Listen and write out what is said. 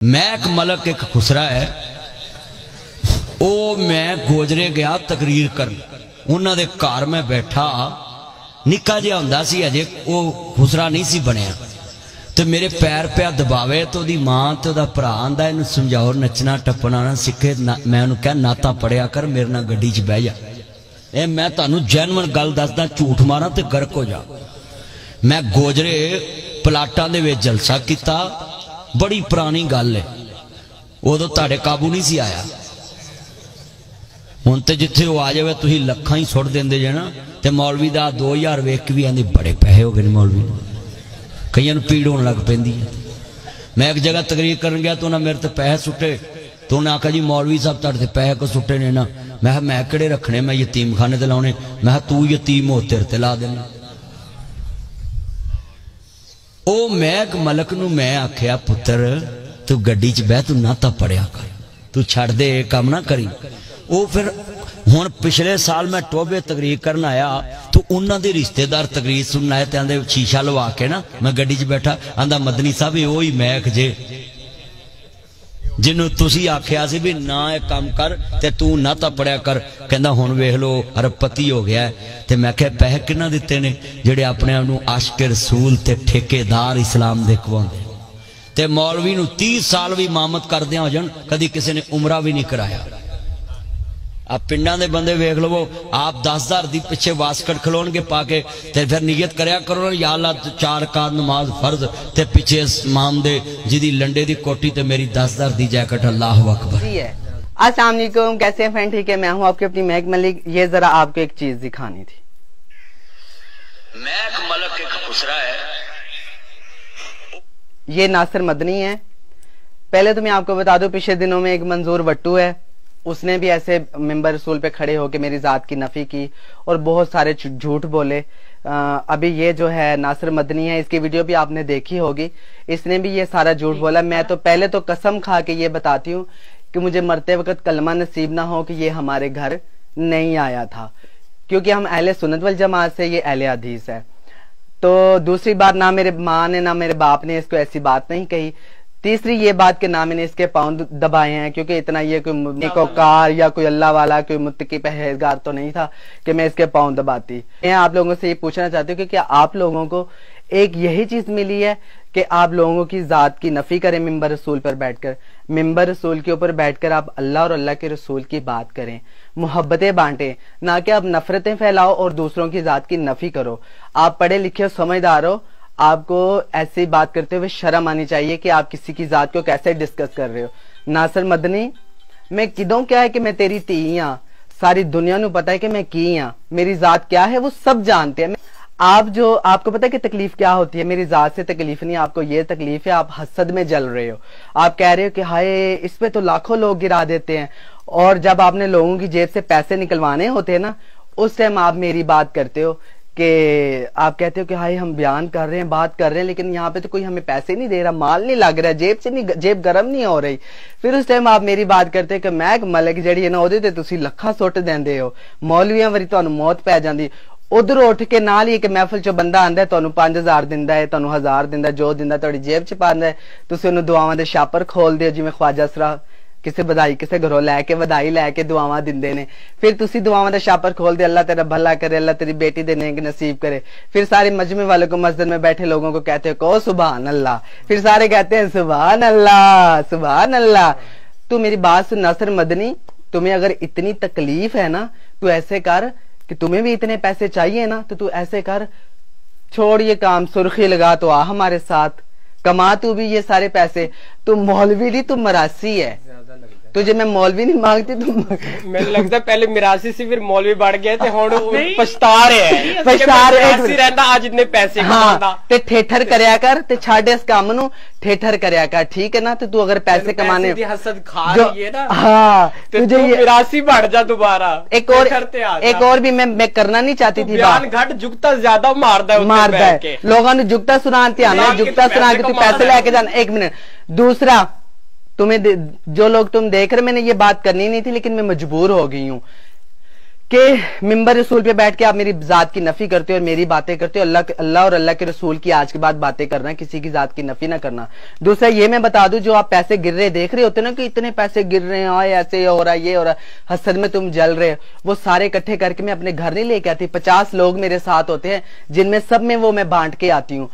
Mac Malak एक खुसरा है, वो मैं गोजरे गया तकरीर कर, उन्होंने घर में बैठा निक्का जिहा हुंदा सी, अजे वो खुसरा नहीं सी बनया, तो मेरे पैर पे दबावे तो दी मां तो दा भरा आंदा इनू समझाओ नचना टप्पना ना सिखे, मैं उन्हें कहा नाता पढ़िया कर, मेरे नाल गड्डी च बह जा। ए मैं तुहानू जेन्युइन गल दसदा, झूठ मारा तो गर्क हो जा। मैं गोजरे प्लाटां दे विच जलसा कीता, बड़ी पुरानी गल है, उदों तुहाडे काबू नहीं सी आया। हुण ते जिथे वो आ जाए तुसीं लखां ही सुट देंदे जे ना, ते मौलवी दा 2000 वेख के भी आंदे बड़े पैसे हो गए ने मौलवी, कईयां नूं पीड़ होण लग पैंदी है। मैं एक जगह तकरीर करन गया तो उन्हें मेरे ते पैसे सुटे, तो उन्हें आखा जी मौलवी साहब तुहाडे ते पैसे को सुटे ने ना, मैं किहड़े रखने, मैं यतीम खाने ते लाउणे, मैं तू यतीम हो तेरे ते ला देने। ओ मैक मलक नूं मैं आख्या पुत्र तू गड्डी च बह, तू नाता पढ़िया कर, तू छड़ दे काम ना करी। वो फिर हुण पिछले साल मैं टोबे तकरीर करन आया तो उन्हां दे रिश्तेदार तकरीर सुनन आए, ते आंदे शीशा लवा के ना मैं गड्डी च बैठा, आंदा मदनी साहब वो ही मैक जे जिन्हों तुसी आख्या सी भी ना ये काम कर ते तू नाता पढ़िया कर, कहंदा हुण वेख लो अरबपति हो गया है। ते मैं कहा पैसे किन्ना दिते ने जेड़े अपने आप नूं आशिक रसूल ते ठेकेदार इस्लाम दे कहवांदे, ते मौलवी नूं 30 साल भी इमामत करदे हो जाण, कदी किसी ने उमरा भी नहीं कराया। आप पिंडां दे बंदे वेख लवो, आप 10,000 दी पिछे वास्कट खलोणगे पाके, ते फिर नियत करया करो या अल्लाह 4 रकात नमाज फर्ज, ते पिछे इमाम दे जिदी लंडे दी कोटी ते मेरी 10,000 दी जैकेट, अल्लाह अकबर। अस्सलाम वालेकुम, कैसे हैं फ्रेंड? ठीक है, मैं हूं आपकी अपनी मैक मलिक। ये जरा आपको एक चीज दिखानी थी। मैक मलक एक खुसरा है, ये नासिर मदनी है। पहले तो मैं आपको बता दूं, पिछले दिनों में एक मंजूर वट्टू है, उसने भी ऐसे मिंबर रसूल पे खड़े होकर मेरी जात की नफी की और बहुत सारे झूठ बोले। अभी ये जो है नासिर मदनी है, इसकी वीडियो भी आपने देखी होगी, इसने भी ये सारा झूठ बोला। मैं तो पहले तो कसम खा के ये बताती हूँ कि मुझे मरते वक्त कलमा नसीब ना हो कि ये हमारे घर नहीं आया था, क्योंकि हम अहले सुन्नत वल जमात से, ये अहले हदीस है। तो दूसरी बात, ना मेरे माँ ने ना मेरे बाप ने इसको ऐसी बात नहीं कही। तीसरी ये बात कि ना मैंने इसके पाँव दबाए हैं, क्योंकि इतना ये कोई नेकोकार या कोई अल्लाह वाला कोई मुत्तकी परहेजगार तो नहीं था कि मैं इसके पाँव दबाती। मैं आप लोगों से ये पूछना चाहती हूँ कि क्या आप लोगों को एक यही चीज मिली है कि आप लोगों की जात की नफी करें मिंबर रसूल पर बैठकर? मिंबर रसूल के ऊपर बैठकर आप अल्लाह और अल्लाह के रसूल की बात करें, मोहब्बतें बांटें, ना कि आप नफरतें फैलाओ और दूसरों की जात की नफी करो। आप पढ़े लिखे हो, समझदार हो, आपको ऐसी बात करते हुए शर्म आनी चाहिए कि आप किसी की जात को कैसे डिस्कस कर रहे हो। नासिर मदनी, मैं किदों क्या है कि मैं तेरी धी हां, सारी दुनिया नू पता है कि मैं की हां, मेरी जात क्या है वो सब जानते हैं। आप जो, आपको पता है कि तकलीफ क्या होती है? मेरी जात से तकलीफ नहीं, आपको ये तकलीफ है, आप हसद में जल रहे हो। आप कह रहे हो कि हाय इस पे तो लाखों लोग गिरा देते हैं, और जब आपने लोगों की जेब से पैसे निकलवाने होते हैं ना, उस टाइम आप मेरी बात करते हो कि आप कहते हो कि हाय हम बयान कर रहे हैं, बात कर रहे हैं, लेकिन यहाँ पे तो कोई हमें पैसे नहीं दे रहा, माल नहीं लग रहा, जेब से नहीं, जेब गर्म नहीं हो रही। फिर उस टाइम आप मेरी बात करते हो कि मैक मलक जड़ी है ना, ओदे ते तुसी लखा सुट देंदे हो, मौलवियां वरी तुहानू मौत पै जांदी। उधर उठ के नाल ही एक महफिल चो बंदा आंदा है, तुहानू 5000 दिंदा है, तुहानू 1000 दिंदा, जो दिंदा तुहाडी जेब च पांदा है, तुसी उन्हें दुआवां दे छापर खोलदे हो, जिवें ख्वाजा सरा किसी बधाई किसी घरों लैके बधाई लैके दुआवां दिंदे ने। फिर तुसी दुआवां दे छापर खोलदे, अल्लाह तेरा भला करे, अल्लाह तेरी बेटी दे नेक नसीब करे। फिर सारे मजमे वालों को, मस्जिद में बैठे लोगों को कहते हो कहो सुभान अल्लाह, फिर सारे कहते हैं सुभान अल्लाह सुभान अल्लाह। तू मेरी बात सुन नासिर मदनी, तुम्हें अगर इतनी तकलीफ है ना, तू ऐसे कर कि तुम्हें भी इतने पैसे चाहिए ना, तो तू ऐसे कर, छोड़ ये काम, सुर्खी लगा तो आ हमारे साथ, कमा तू भी ये सारे पैसे। तू मौलवी नहीं, तू मरासी है, तुझे मैं मौलवी नहीं मांगती, तुम मुझे लगता है पहले मिरासी से फिर मौलवी बढ़ गए थे, पछता रहे रहता आज इतने पैसे। हाँ, ते ठेठर करया कर, ते छाड़े इस काम नू, ठेठर करया कर, ठीक है ना? तो तू अगर पैसे कमाने हसद खा रही है ना, हाँ, तुझे मिरासी बढ़ जा दोबारा। एक और भी मैं करना नहीं चाहती थी, बयान घट जुगता ज्यादा मारदा है लोगों ने, जुगता सुना ध्यान, जुगता सुना के तू पैसे लेके जाना। एक मिनट, दूसरा, तुम्हें जो लोग तुम देख रहे, मैंने ये बात करनी नहीं थी, लेकिन मैं मजबूर हो गई हूं کہ منبر رسول پہ بیٹھ کے آپ میری ذات کی نفی کرتے ہو اور میری باتیں کرتے ہو. اللہ اور اللہ کے رسول کی آج کے بعد باتیں کرنا, کسی کی ذات کی نفی نہ کرنا. دوسرا یہ میں بتا دوں, جو آپ پیسے گر رہے دیکھ رہے ہوتے نا کہ اتنے پیسے گر رہے ہیں, ایسے ہو رہا, یہ ہو رہا, حسد میں تم جل رہے, وہ سارے اکٹھے کر کے میں اپنے گھر نہیں لے کے آتی. 50 لوگ میرے ساتھ ہوتے ہیں جن میں سب میں وہ میں بانٹ کے آتی ہوں.